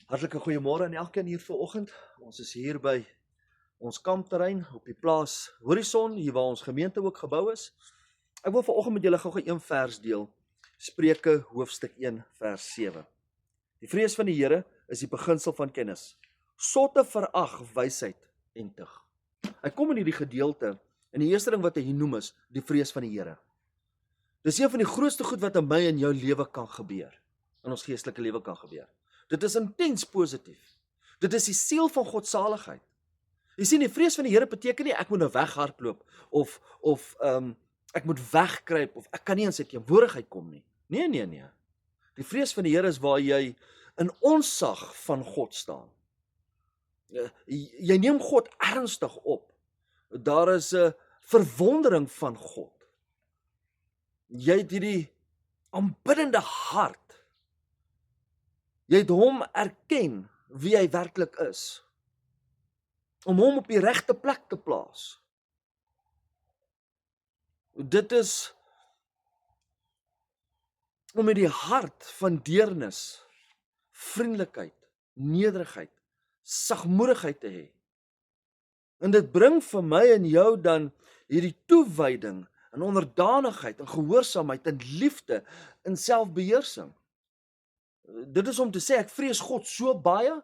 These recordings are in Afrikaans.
Hartlike goeiemôre aan elkeen hier vanoggend. Ons is hier by ons kampterrein op die plaas Horison, hier waar ons gemeente ook gebou is. Ek wil vanoggend met julle gou-gou een vers deel. Spreuke hoofstuk 1 vers 7. Die vrees van die Here is die beginsel van kennis. Sotte verag wysheid en tug. Hy kom in hierdie gedeelte en die eerste ding wat hy noem is die vrees van die Here. Dis een van die grootste goed wat in my en jou lewe kan gebeur. In ons geestelike lewe kan gebeur. Dit is intens positief. Dit is die siel van godsaligheid. Jy sien, die vrees van die Here beteken nie ek moet nou weghardloop of ek moet wegkruip of ek kan nie in sy teenwoordigheid kom nie. Nee. Die vrees van die Here is waar jy in ontzag van God staan. Jy neem God ernstig op. Daar is 'n verwondering van God. Jy het hierdie aanbiddende hart. Jy het hom erken wie hy werklik is. Om hom op die regte plek te plaas. Dit is om met die hart van deernis, vriendelikheid, nederigheid, sagmoedigheid te hê. En dit bring vir my en jou dan hierdie toewyding en onderdanigheid en gehoorsaamheid en liefde en selfbeheersing. Dit is om te sê ek vrees God so baie,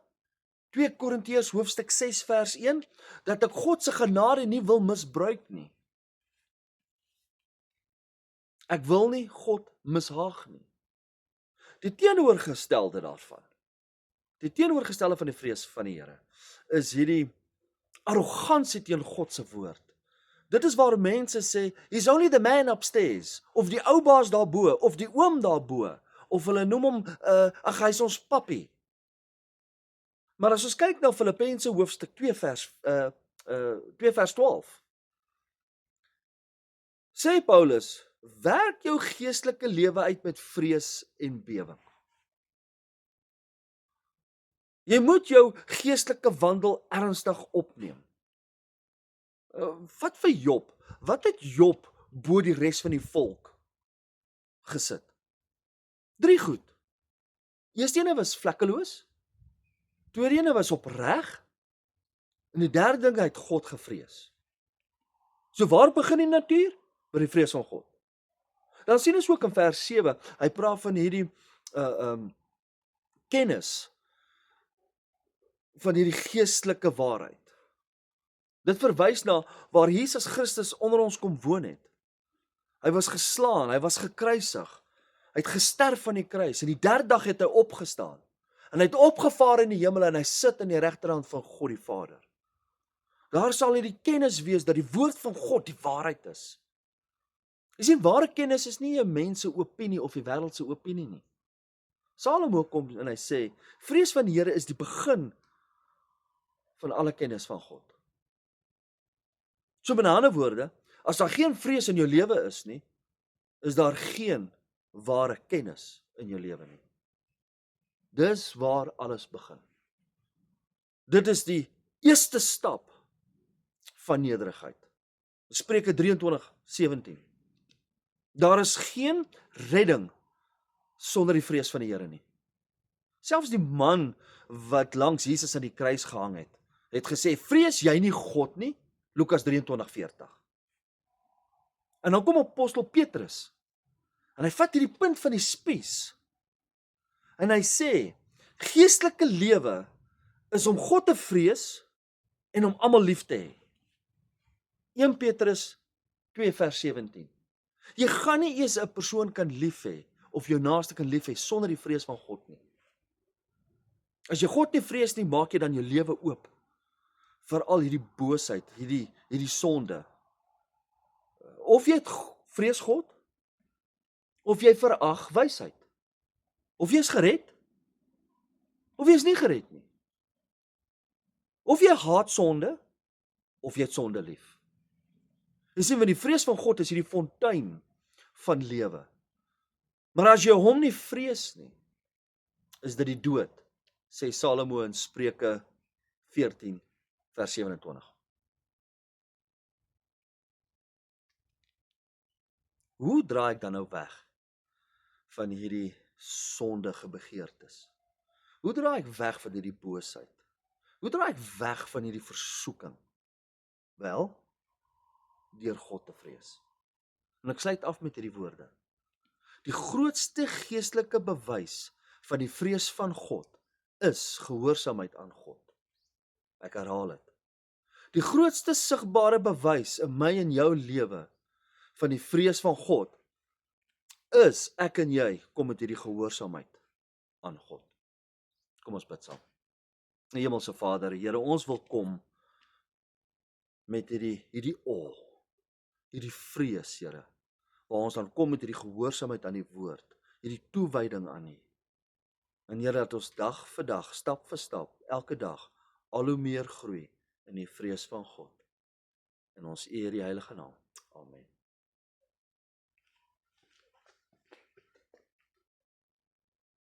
2 Korintiërs hoofstuk 6 vers 1, dat ek God se genade nie wil misbruik nie. Ek wil nie God mishaag nie. Die teenoorgestelde daarvan, die teenoorgestelde van die vrees van die Here, is hierdie arrogansie teen God se woord. Dit is waar mense sê, he's only the man upstairs, of die ou baas daarbo, of die oom daarbo, of hulle noem hom, hy's ons pappie. Maar as ons kyk na Filippense hoofstuk 2 vers 12, sê Paulus, werk jou geestelike lewe uit met vrees en bewering. Jy moet jou geestelike wandel ernstig opneem. Wat vir Job? Wat het Job bo die res van die volk gesit? 3 goed. Eerste ene was vlekkeloos. Tweede ene was opreg. En die derde ding, hy het God gevrees. So waar begin die natuur? By die vrees van God. Dan sien ons ook in vers 7, hy praat van hierdie kennis van hierdie geestelike waarheid. Dit verwys na waar Jesus Christus onder ons kom woon het. Hy was geslaan, hy was gekruisig. Hy het gesterf aan die kruis en die derde dag het hy opgestaan. En hy het opgevaar in die hemel en hy sit aan die regterhand van God die Vader. Daar sal hierdie kennis wees dat die woord van God die waarheid is. Jy sien, ware kennis is nie 'n mens se opinie of die wêreld se opinie nie. Salomo kom en hy sê, vrees van die Here is die begin van alle kennis van God. So met ander woorde, as daar geen vrees in jou lewe is nie, is daar geen ware kennis in jou lewe nie. Dis waar alles begin. Dit is die eerste stap van nederigheid. Spreuke 23:17. Daar is geen redding sonder die vrees van die Here nie. Selfs die man wat langs Jesus aan die kruis gehang het gesê, vrees jy nie God nie? Lukas 23:40. En dan kom apostel Petrus, en hy vat hierdie punt van die spies, en hy sê, geestelike lewe is om God te vrees en om almal lief te hê. 1 Petrus 2 vers 17. Jy gaan nie eers 'n persoon kan lief hê, of jou naaste kan lief hê, sonder die vrees van God nie. As jy God nie vrees nie, maak jy dan jou lewe oop vir al hierdie boosheid, hierdie sonde. Of jy vrees God, of jy verag wysheid. Of jy is gered, of jy is nie gered nie. Of jy haat sonde, of jy het sonde lief. Jy sien, want die vrees van God is hierdie fontein van lewe. Maar as jy hom nie vrees nie, is dit die dood, sê Salomo in Spreuke 14 vers 27. Hoe draai ek dan nou weg van hierdie sondige begeertes? Hoe draai ek weg van hierdie boosheid? Hoe draai ek weg van hierdie versoeking? Wel, deur God te vrees. En ek sluit af met hierdie woorde. Die grootste geestelike bewys van die vrees van God is gehoorsaamheid aan God. Ek herhaal dit. Die grootste sigbare bewys in my en jou lewe van die vrees van God is ek en jy kom met hierdie gehoorsaamheid aan God. Kom ons bid saam. Hemelse Vader, Here, ons wil kom met hierdie awe, hierdie vrees, Here, waar ons dan kom met hierdie gehoorsaamheid aan die woord, hierdie toewyding aan U. En Here, dat ons dag vir dag, stap vir stap, elke dag al hoe meer groei in die vrees van God. En ons eer die heilige naam. Amen.